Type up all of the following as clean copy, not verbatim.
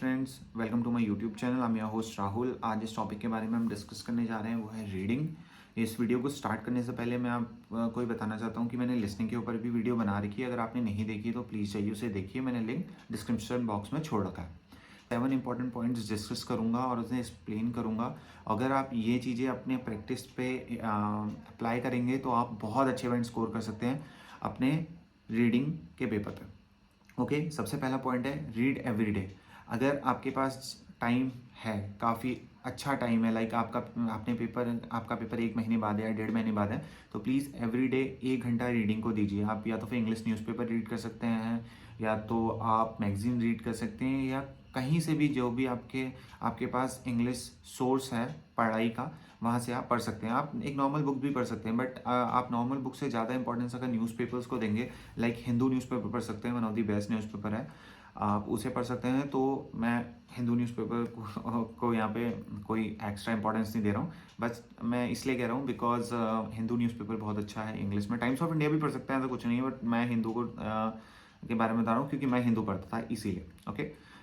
Friends, welcome to my YouTube channel. I am your host Rahul. आज इस topic के बारे में हम डिस्कस करने जा रहे हैं, वो है रीडिंग। इस वीडियो को स्टार्ट करने से पहले मैं आपको बताना चाहता हूँ कि मैंने लिसनिंग के ऊपर भी वीडियो बना रखी है। अगर आपने नहीं देखी तो प्लीज़ जाइए उसे देखिए, मैंने लिंक डिस्क्रिप्शन बॉक्स में छोड़ रखा है। 7 इंपॉर्टेंट पॉइंट्स डिस्कस करूँगा और उसे एक्सप्लेन करूँगा। अगर आप ये चीज़ें अपने प्रैक्टिस पे अप्लाई करेंगे तो आप बहुत अच्छे पॉइंट स्कोर कर सकते हैं अपने रीडिंग के पेपर पे। ओके, सबसे पहला पॉइंट है रीड एवरी डे। अगर आपके पास टाइम है, काफ़ी अच्छा टाइम है, लाइक आपका पेपर 1 महीने बाद है या 1.5 महीने बाद है, तो प्लीज़ एवरी डे 1 घंटा रीडिंग को दीजिए। आप या तो फिर इंग्लिश न्यूज़पेपर रीड कर सकते हैं, या तो आप मैगजीन रीड कर सकते हैं, या कहीं से भी जो भी आपके पास इंग्लिश सोर्स है पढ़ाई का, वहाँ से आप पढ़ सकते हैं। आप एक नॉर्मल बुक भी पढ़ सकते हैं, बट आप नॉर्मल बुक से ज़्यादा इंपॉर्टेंस अगर न्यूज़पेपर्स को देंगे, लाइक हिंदू न्यूज़पेपर पढ़ सकते हैं, one of the best newspaper है, आप उसे पढ़ सकते हैं। तो मैं हिंदू न्यूज़पेपर को यहाँ पे कोई एक्स्ट्रा इंपॉर्टेंस नहीं दे रहा हूँ, बस मैं इसलिए कह रहा हूँ बिकॉज हिंदू न्यूज़पेपर बहुत अच्छा है इंग्लिश में। टाइम्स ऑफ इंडिया भी पढ़ सकते हैं, ऐसा कुछ नहीं है, बट मैं हिंदू के बारे में बता रहा हूँ क्योंकि मैं हिंदू पढ़ता था इसीलिए। ओके,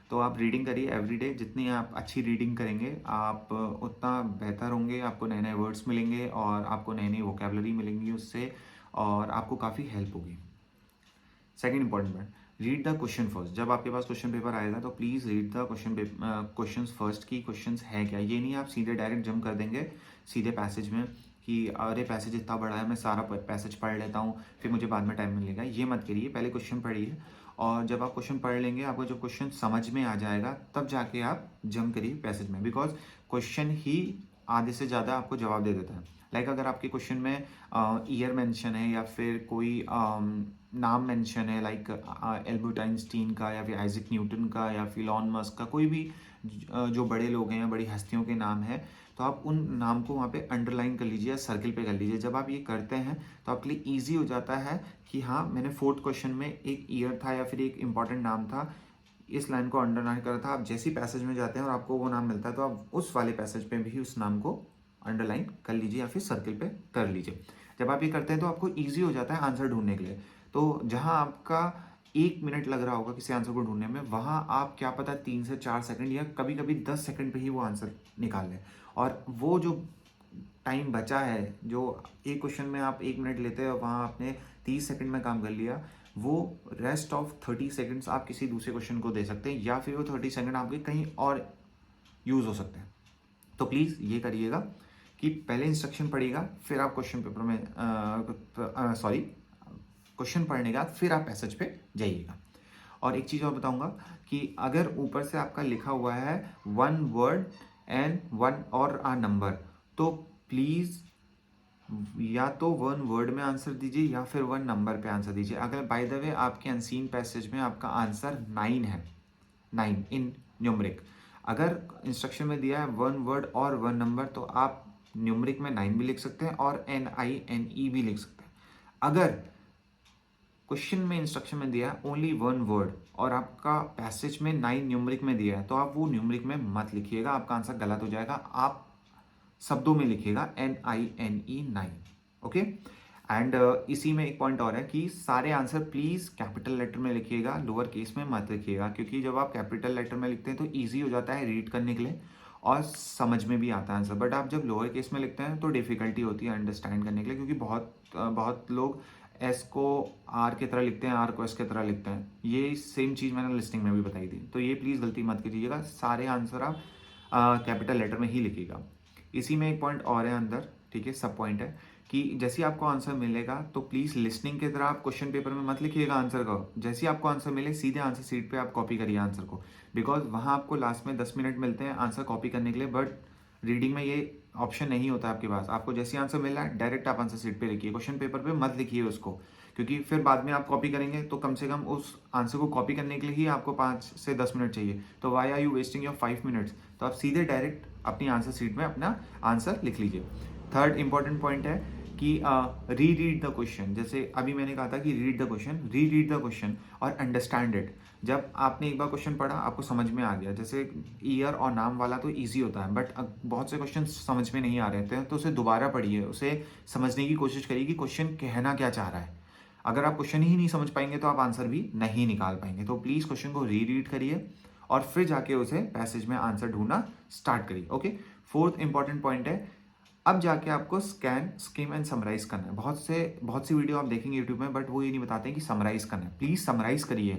तो आप रीडिंग करिए एवरीडे। जितनी आप अच्छी रीडिंग करेंगे आप उतना बेहतर होंगे, आपको नए नए वर्ड्स मिलेंगे और आपको नई नई वोकेबलरी मिलेंगी उससे, और आपको काफ़ी हेल्प होगी। Second important point, read the question first. जब आपके पास क्वेश्चन पेपर आएगा तो please read the question first की क्वेश्चंस है क्या। ये नहीं आप सीधे डायरेक्ट जंप कर देंगे सीधे पैसेज में कि अरे पैसेज इतना बड़ा है, मैं सारा पैसेज पढ़ लेता हूँ फिर मुझे बाद में टाइम मिलेगा। ये मत करिए, पहले क्वेश्चन पढ़िए, और जब आप क्वेश्चन पढ़ लेंगे, आपको जब क्वेश्चन समझ में आ जाएगा तब जाके आप जंप करिए पैसेज में, बिकॉज क्वेश्चन ही आधे से ज़्यादा आपको जवाब दे देता है। लाइक अगर आपके क्वेश्चन में ईयर मेंशन है या फिर कोई नाम मेंशन है, लाइक एल्बर्ट आइंस्टीन का या फिर आइजैक न्यूटन का या फिर इलॉन मस्क का, कोई भी जो बड़े लोग हैं या बड़ी हस्तियों के नाम है, तो आप उन नाम को वहाँ पे अंडरलाइन कर लीजिए या सर्किल पे कर लीजिए। जब आप ये करते हैं तो आपके लिए ईजी हो जाता है कि हाँ, मैंने फोर्थ क्वेश्चन में एक ईयर था या फिर एक इंपॉर्टेंट नाम था, इस लाइन को अंडरलाइन करा था। आप जैसी पैसेज में जाते हैं और आपको वो नाम मिलता है तो आप उस वाले पैसेज पे भी उस नाम को अंडरलाइन कर लीजिए या फिर सर्किल पे कर लीजिए। जब आप ये करते हैं तो आपको ईजी हो जाता है आंसर ढूंढने के लिए। तो जहां आपका 1 मिनट लग रहा होगा किसी आंसर को ढूंढने में, वहां आप क्या पता 3 से 4 सेकंड या कभी कभी 10 सेकंड पे ही वो आंसर निकाल लें। और वो जो टाइम बचा है, जो एक क्वेश्चन में आप 1 मिनट लेते हैं, वहाँ आपने 30 सेकंड में काम कर लिया, वो रेस्ट ऑफ 30 सेकंड्स आप किसी दूसरे क्वेश्चन को दे सकते हैं, या फिर वो 30 सेकंड आपके कहीं और यूज़ हो सकते हैं। तो प्लीज़ ये करिएगा कि पहले इंस्ट्रक्शन पढ़िएगा, फिर आप क्वेश्चन पेपर में क्वेश्चन पढ़ने के बाद फिर आप पैसेज पे जाइएगा। और एक चीज़ और बताऊंगा कि अगर ऊपर से आपका लिखा हुआ है 1 वर्ड एंड 1 और आ नंबर, तो प्लीज़ या तो 1 वर्ड में आंसर दीजिए या फिर 1 नंबर पे आंसर दीजिए। अगर बाय द वे आपके अनसीन पैसेज में आपका आंसर 9 है, 9 इन न्यूमरिक, अगर इंस्ट्रक्शन में दिया है 1 वर्ड और 1 नंबर, तो आप न्यूमरिक में 9 भी लिख सकते हैं और NINE भी लिख सकते हैं। अगर क्वेश्चन में इंस्ट्रक्शन में दिया है ओनली 1 वर्ड और आपका पैसेज में 9 न्यूमरिक में दिया है, तो आप वो न्यूमरिक में मत लिखिएगा, आपका आंसर गलत हो जाएगा। आप शब्दों में लिखिएगा NINE 9। ओके, एंड इसी में एक पॉइंट और है कि सारे आंसर प्लीज कैपिटल लेटर में लिखिएगा, लोअर केस में मत लिखिएगा, क्योंकि जब आप कैपिटल लेटर में लिखते हैं तो ईजी हो जाता है रीड करने के लिए और समझ में भी आता है आंसर। बट आप जब लोअर केस में लिखते हैं तो डिफिकल्टी होती है अंडरस्टैंड करने के लिए, क्योंकि बहुत लोग एस को आर की तरह लिखते हैं, आर को एस की तरह लिखते हैं। ये सेम चीज़ मैंने लिस्टिंग में भी बताई थी, तो ये प्लीज़ गलती मत कीजिएगा, सारे आंसर आप कैपिटल लेटर में ही लिखिएगा। इसी में एक पॉइंट और है अंदर, ठीक है, सब पॉइंट है कि जैसे आपको आंसर मिलेगा तो प्लीज़ लिसनिंग की तरह आप क्वेश्चन पेपर में मत लिखिएगा आंसर को। जैसे ही आपको आंसर मिले सीधे आंसर सीट पे आप कॉपी करिए आंसर को, बिकॉज वहाँ आपको लास्ट में 10 मिनट मिलते हैं आंसर कॉपी करने के लिए, बट रीडिंग में ये ऑप्शन नहीं होता आपके पास। आपको जैसे आंसर मिला है डायरेक्ट आप आंसर सीट पे लिखिए, क्वेश्चन पेपर पे मत लिखिए उसको, क्योंकि फिर बाद में आप कॉपी करेंगे तो कम से कम उस आंसर को कॉपी करने के लिए ही आपको 5 से 10 मिनट चाहिए, तो why are you wasting your 5 minutes. तो आप सीधे डायरेक्ट अपनी आंसर सीट में अपना आंसर लिख लीजिए। थर्ड इंपॉर्टेंट पॉइंट है कि री रीड द क्वेश्चन। जैसे अभी मैंने कहा था कि रीड द क्वेश्चन, री रीड द क्वेश्चन और अंडरस्टैंड इट। जब आपने एक बार क्वेश्चन पढ़ा, आपको समझ में आ गया, जैसे ईयर और नाम वाला तो इजी होता है, बट बहुत से क्वेश्चन समझ में नहीं आ रहे थे, तो उसे दोबारा पढ़िए, उसे समझने की कोशिश करिए कि क्वेश्चन कहना क्या चाह रहा है। अगर आप क्वेश्चन ही नहीं समझ पाएंगे तो आप आंसर भी नहीं निकाल पाएंगे। तो प्लीज़ क्वेश्चन को री रीड करिए और फिर जाके उसे पैसेज में आंसर ढूंढना स्टार्ट करिए। ओके, फोर्थ इंपॉर्टेंट पॉइंट है, अब जाके आपको स्कैन, स्किम एंड समराइज करना है। बहुत सी वीडियो आप देखेंगे यूट्यूब में, बट वो ये नहीं बताते हैं कि समराइज करना है। प्लीज समराइज करिए,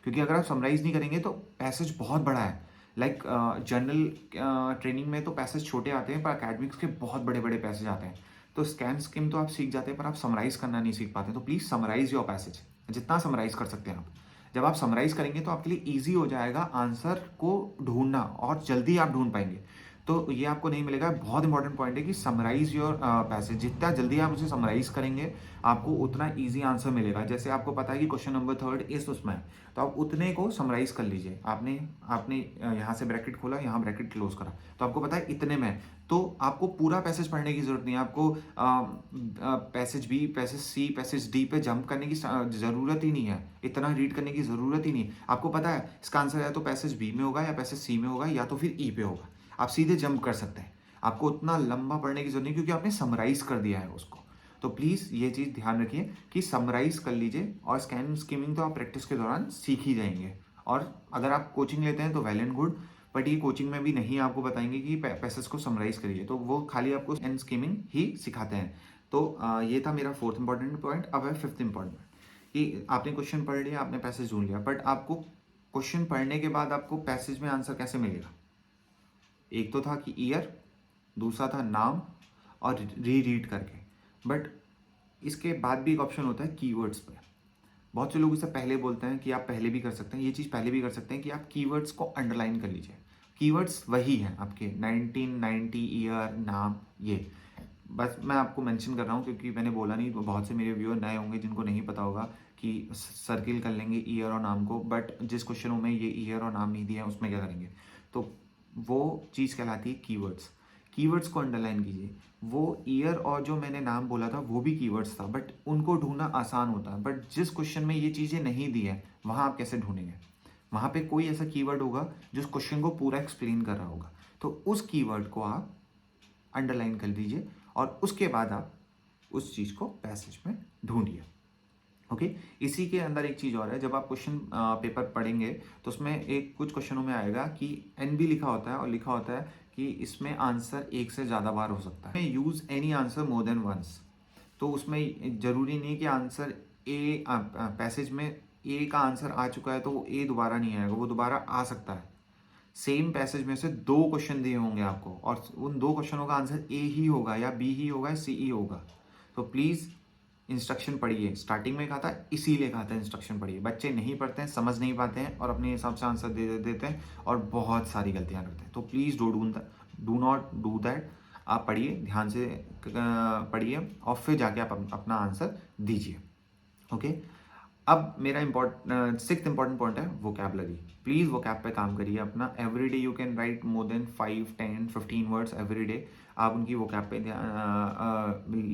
क्योंकि अगर आप समराइज नहीं करेंगे तो पैसेज बहुत बड़ा है। लाइक जनरल ट्रेनिंग में तो पैसेज छोटे आते हैं, पर अकेडमिक्स के बहुत बड़े बड़े पैसेज आते हैं। तो स्कैन स्किम तो आप सीख जाते हैं, पर आप समराइज करना नहीं सीख पाते। तो प्लीज समराइज योर पैसेज, जितना समराइज कर सकते हैं आप। जब आप समराइज करेंगे तो आपके लिए ईजी हो जाएगा आंसर को ढूंढना, और जल्दी आप ढूंढ पाएंगे। तो ये आपको नहीं मिलेगा। बहुत इंपॉर्टेंट पॉइंट है कि समराइज योर पैसेज, जितना जल्दी आप उसे समराइज करेंगे आपको उतना इजी आंसर मिलेगा। जैसे आपको पता है कि क्वेश्चन नंबर 3 इस उसमें है, तो आप उतने को समराइज कर लीजिए। आपने आपने यहाँ से ब्रैकेट खोला, यहाँ ब्रैकेट क्लोज करा, तो आपको पता है इतने में है। तो आपको पूरा पैसेज पढ़ने की जरूरत नहीं है। आपको पैसेज बी, पैसेज सी, पैसेज डी पे जंप करने की जरूरत ही नहीं है। इतना रीड करने की जरूरत ही नहीं है। आपको पता है इसका आंसर या तो पैसेज बी में होगा, या पैसेज सी में होगा, या तो फिर ई पे होगा। आप सीधे जंप कर सकते हैं। आपको उतना लंबा पढ़ने की जरूरत नहीं, क्योंकि आपने समराइज कर दिया है उसको। तो प्लीज़ ये चीज़ ध्यान रखिए कि समराइज कर लीजिए, और स्कैन स्किमिंग तो आप प्रैक्टिस के दौरान सीख ही जाएंगे। और अगर आप कोचिंग लेते हैं तो वेल एंड गुड, बट ये कोचिंग में भी नहीं आपको बताएंगे कि पैसेज को समराइज करिए, तो वो खाली आपको स्कैन स्किमिंग ही सिखाते हैं। तो ये था मेरा फोर्थ इंपॉर्टेंट पॉइंट। अब है फिफ्थ इंपॉर्टेंट कि आपने क्वेश्चन पढ़ लिया, आपने पैसेज ढूंढ लिया, बट आपको क्वेश्चन पढ़ने के बाद आपको पैसेज में आंसर कैसे मिलेगा? एक तो था कि ईयर, दूसरा था नाम, और री रीड करके। बट इसके बाद भी एक ऑप्शन होता है कीवर्ड्स पे। बहुत से लोग इसे पहले बोलते हैं कि आप पहले भी कर सकते हैं, ये चीज़ पहले भी कर सकते हैं कि आप कीवर्ड्स को अंडरलाइन कर लीजिए। कीवर्ड्स वही हैं आपके 1990, ईयर, नाम, ये बस मैं आपको मेंशन कर रहा हूँ, क्योंकि मैंने बोला नहीं तो बहुत से मेरे व्यूअर नए होंगे जिनको नहीं पता होगा कि सर्किल कर लेंगे ईयर और नाम को, बट जिस क्वेश्चनों में ये ईयर और नाम नहीं दिया है उसमें क्या करेंगे? तो वो चीज़ कहलाती है कीवर्ड्स। कीवर्ड्स को अंडरलाइन कीजिए। वो ईयर और जो मैंने नाम बोला था वो भी कीवर्ड्स था, बट उनको ढूंढना आसान होता है। बट जिस क्वेश्चन में ये चीज़ें नहीं दी है, वहाँ आप कैसे ढूंढेंगे? वहाँ पे कोई ऐसा कीवर्ड होगा जो उस क्वेश्चन को पूरा एक्सप्लेन कर रहा होगा, तो उस कीवर्ड को आप अंडरलाइन कर दीजिए, और उसके बाद आप उस चीज़ को पैसेज में ढूंढिए। ओके, इसी के अंदर एक चीज़ और है। जब आप क्वेश्चन पेपर पढ़ेंगे तो उसमें एक कुछ क्वेश्चनों में आएगा कि एनबी लिखा होता है, और लिखा होता है कि इसमें आंसर एक से ज़्यादा बार हो सकता है। Use any answer more than once. तो उसमें ज़रूरी नहीं कि आंसर ए पैसेज में ए का आंसर आ चुका है तो वो ए दोबारा नहीं आएगा, वो दोबारा आ सकता है। सेम पैसेज में से 2 क्वेश्चन दिए होंगे आपको, और उन 2 क्वेश्चनों का आंसर ए ही होगा, या बी ही होगा, या सी ही होगा। तो प्लीज़ इंस्ट्रक्शन पढ़िए। स्टार्टिंग में कहा था, इसीलिए कहा था इंस्ट्रक्शन पढ़िए। बच्चे नहीं पढ़ते हैं, समझ नहीं पाते हैं, और अपने हिसाब से आंसर दे देते हैं, और बहुत सारी गलतियां करते हैं। तो please do not do that. आप पढ़िए, ध्यान से पढ़िए, और फिर जाके आप अपना आंसर दीजिए। ओके, अब मेरा सिक्स्थ इंपॉर्टेंट पॉइंट है वोकैबलरी। प्लीज़ वोकैब पे काम करिए अपना। Every day you can write more than 5, 10, 15 words every day. आप उनकी वोकैब पे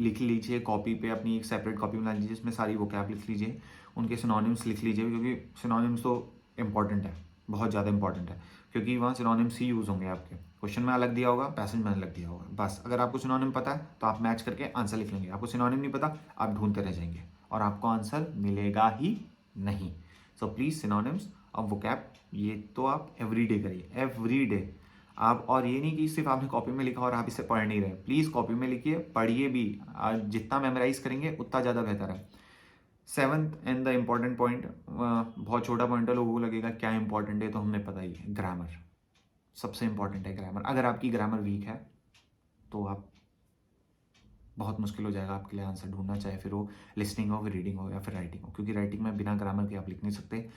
लिख लीजिए, कॉपी पे अपनी एक सेपरेट कॉपी बना लीजिए, इसमें सारी वोकैब लिख लीजिए, उनके सिनोनिम्स लिख लीजिए, क्योंकि सिनोनिम्स तो इंपॉर्टेंट है, बहुत ज़्यादा इंपॉर्टेंट है, क्योंकि वहाँ सिनोनिम्स ही यूज़ होंगे आपके। क्वेश्चन में अलग दिया होगा, पैसेज में अलग दिया होगा। बस अगर आपको सिनोनिम पता है तो आप मैच करके आंसर लिख लेंगे। आपको सिनोनिम नहीं पता, आप ढूंढते रह जाएंगे, और आपको आंसर मिलेगा ही नहीं। सो प्लीज सिनोनिम्स और वोकैब ये तो आप एवरीडे करिए, एवरीडे आप। और ये नहीं कि सिर्फ आपने कॉपी में लिखा और आप इसे पढ़ नहीं रहे। प्लीज कॉपी में लिखिए, पढ़िए भी। जितना मेमोराइज करेंगे उतना ज़्यादा बेहतर है। Seventh and the important point, बहुत छोटा पॉइंट है, लोगों को लगेगा क्या इंपॉर्टेंट है, तो हमें पता ही है, ग्रामर सबसे इंपॉर्टेंट है। ग्रामर, अगर आपकी ग्रामर वीक है तो आप बहुत मुश्किल हो जाएगा आपके लिए आंसर ढूंढना, चाहे फिर वो लिसनिंग हो, रीडिंग हो, या फिर राइटिंग हो, क्योंकि राइटिंग में बिना ग्रामर के आप लिख नहीं सकते,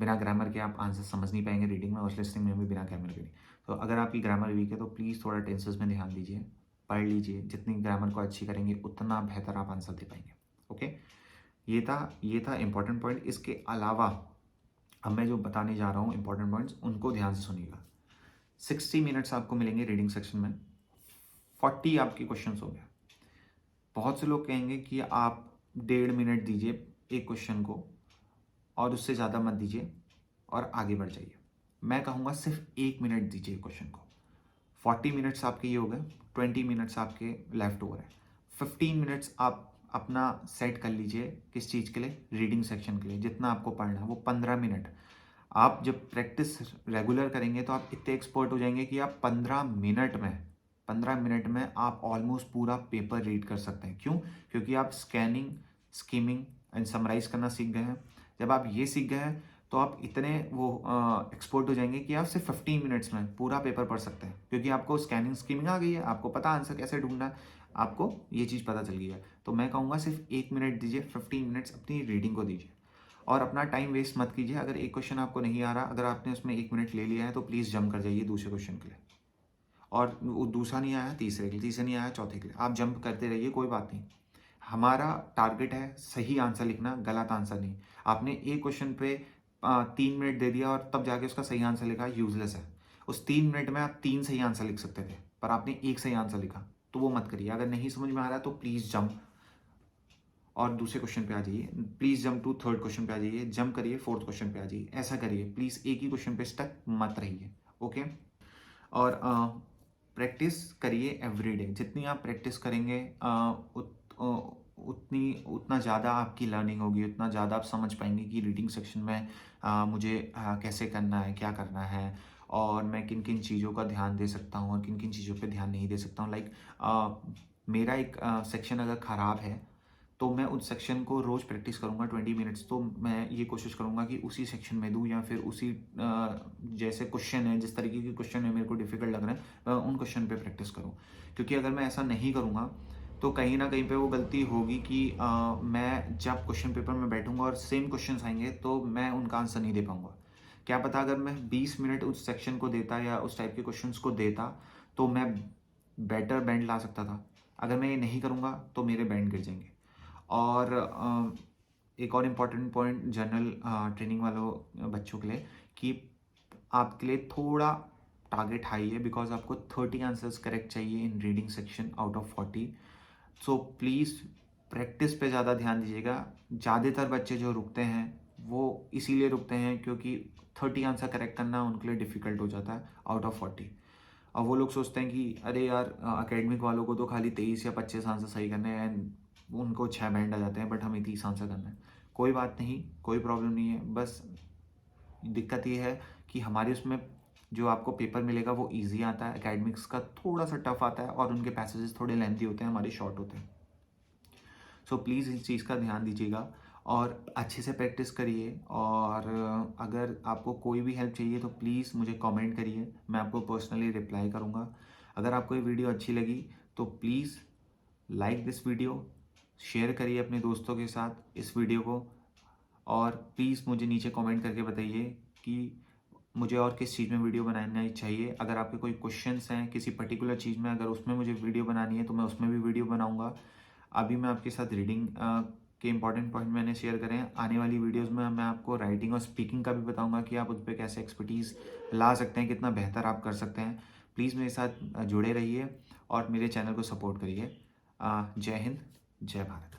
बिना ग्रामर के आप आंसर समझ नहीं पाएंगे रीडिंग में, और लिसनिंग में भी बिना ग्रामर के नहीं। तो अगर आपकी ग्रामर वीक है तो प्लीज़ थोड़ा टेंसेस में ध्यान दीजिए, पढ़ लीजिए। जितनी ग्रामर को अच्छी करेंगे उतना बेहतर आप आंसर दे पाएंगे। ओके, ये था इंपॉर्टेंट पॉइंट। इसके अलावा अब मैं जो बताने जा रहा हूँ इंपॉर्टेंट पॉइंट्स, उनको ध्यान से सुनिएगा। 60 मिनट्स आपको मिलेंगे रीडिंग सेक्शन में, 40 आपके क्वेश्चन हो गए। बहुत से लोग कहेंगे कि आप 1.5 मिनट दीजिए एक क्वेश्चन को, और उससे ज़्यादा मत दीजिए और आगे बढ़ जाइए। मैं कहूँगा सिर्फ 1 मिनट दीजिए क्वेश्चन को। 40 मिनट्स आपके ये हो गए, 20 मिनट्स आपके लेफ्ट ओवर है। 15 मिनट्स आप अपना सेट कर लीजिए किस चीज़ के लिए? रीडिंग सेक्शन के लिए। जितना आपको पढ़ना है वो 15 मिनट आप जब प्रैक्टिस रेगुलर करेंगे तो आप इतने एक्सपर्ट हो जाएंगे कि आप 15 मिनट में आप ऑलमोस्ट पूरा पेपर रीड कर सकते हैं। क्यों? क्योंकि आप स्कैनिंग, स्किमिंग एंड समराइज करना सीख गए हैं। जब आप ये सीख गए हैं तो आप इतने वो एक्सपर्ट हो जाएंगे कि आप सिर्फ 15 मिनट्स में पूरा पेपर पढ़ सकते हैं, क्योंकि आपको स्कैनिंग, स्किमिंग आ गई है, आपको पता आंसर कैसे ढूंढना है, आपको ये चीज़ पता चल गई है। तो मैं कहूँगा सिर्फ 1 मिनट दीजिए, 15 मिनट्स अपनी रीडिंग को दीजिए और अपना टाइम वेस्ट मत कीजिए। अगर एक क्वेश्चन आपको नहीं आ रहा, अगर आपने उसमें 1 मिनट ले लिया है तो प्लीज़ जंप कर जाइए दूसरे क्वेश्चन के लिए, और वो दूसरा नहीं आया तीसरे के लिए, तीसरा नहीं आया चौथे के लिए, आप जंप करते रहिए, कोई बात नहीं। हमारा टारगेट है सही आंसर लिखना, गलत आंसर नहीं। आपने एक क्वेश्चन पे 3 मिनट दे दिया और तब जाके उसका सही आंसर लिखा, यूजलेस है। उस 3 मिनट में आप 3 सही आंसर लिख सकते थे, पर आपने एक सही आंसर लिखा, तो वो मत करिए। अगर नहीं समझ में आ रहा तो प्लीज़ जंप और दूसरे क्वेश्चन पे आ जाइए, please jump to third question पे आ जाइए, जंप करिए फोर्थ क्वेश्चन पे आ जाइए, ऐसा करिए। प्लीज़ एक ही क्वेश्चन पे स्टक मत रहिए। ओके। और प्रैक्टिस करिए एवरीडे। जितनी आप प्रैक्टिस करेंगे उतनी उतना ज़्यादा आपकी लर्निंग होगी, उतना ज़्यादा आप समझ पाएंगे कि रीडिंग सेक्शन में मुझे कैसे करना है, क्या करना है, और मैं किन किन चीज़ों का ध्यान दे सकता हूँ और किन किन चीज़ों पे ध्यान नहीं दे सकता हूँ। लाइक मेरा एक सेक्शन अगर ख़राब है तो मैं उस सेक्शन को रोज़ प्रैक्टिस करूँगा 20 मिनट्स। तो मैं ये कोशिश करूँगा कि उसी सेक्शन में दूँ, या फिर उसी जैसे क्वेश्चन है, जिस तरीके के क्वेश्चन है मेरे को डिफ़िकल्ट लग रहे हैं, उन क्वेश्चन पे प्रैक्टिस करूँ। क्योंकि अगर मैं ऐसा नहीं करूँगा तो कहीं न कहीं पे वो गलती होगी कि मैं जब क्वेश्चन पेपर में बैठूँगा और सेम क्वेश्चंस आएँगे तो मैं उनका आंसर नहीं दे पाऊँगा। क्या पता अगर मैं 20 मिनट उस सेक्शन को देता या उस टाइप के क्वेश्चंस को देता तो मैं बेटर बैंड ला सकता था। अगर मैं ये नहीं करूँगा तो मेरे बैंड गिर जाएँगे। और एक और इम्पॉर्टेंट पॉइंट जनरल ट्रेनिंग वालों बच्चों के लिए, कि आपके लिए थोड़ा टारगेट हाई है, बिकॉज आपको 30 आंसर्स करेक्ट चाहिए इन reading section out of 40। So please practice पे ज़्यादा ध्यान दीजिएगा। ज़्यादातर बच्चे जो रुकते हैं वो इसीलिए रुकते हैं क्योंकि 30 आंसर करेक्ट करना उनके लिए डिफ़िकल्ट हो जाता है आउट ऑफ 40। और वो लोग सोचते हैं कि अरे यार, एकेडमिक वालों को तो खाली 23 या 25 आंसर सही करने हैं एंड उनको 6 बैंड आ जाते हैं, बट हमें 30 आंसर करना है। कोई बात नहीं, कोई प्रॉब्लम नहीं है। बस दिक्कत ये है कि हमारे उसमें जो आपको पेपर मिलेगा वो ईजी आता है, एकेडमिक्स का थोड़ा सा टफ आता है और उनके पैसेजेस थोड़े लेंथी होते हैं, हमारे शॉर्ट होते हैं। सो प्लीज़ इस चीज़ का ध्यान दीजिएगा और अच्छे से प्रैक्टिस करिए। और अगर आपको कोई भी हेल्प चाहिए तो प्लीज़ मुझे कमेंट करिए, मैं आपको पर्सनली रिप्लाई करूँगा। अगर आपको ये वीडियो अच्छी लगी तो please like this video, share करिए अपने दोस्तों के साथ इस वीडियो को, और प्लीज़ मुझे नीचे कमेंट करके बताइए कि मुझे और किस चीज़ में वीडियो बनानी चाहिए। अगर आपके कोई क्वेश्चंस हैं किसी पर्टिकुलर चीज़ में, अगर उसमें मुझे वीडियो बनानी है तो मैं उसमें भी वीडियो बनाऊँगा। अभी मैं आपके साथ रीडिंग के इंपॉर्टेंट पॉइंट मैंने शेयर करें हैं। आने वाली वीडियोज़ में मैं आपको राइटिंग और स्पीकिंग का भी बताऊँगा कि आप उस पर कैसे एक्सपर्टीज़ ला सकते हैं, कितना बेहतर आप कर सकते हैं। प्लीज़ मेरे साथ जुड़े रहिए और मेरे चैनल को सपोर्ट करिए। जय हिंद, जय भारत।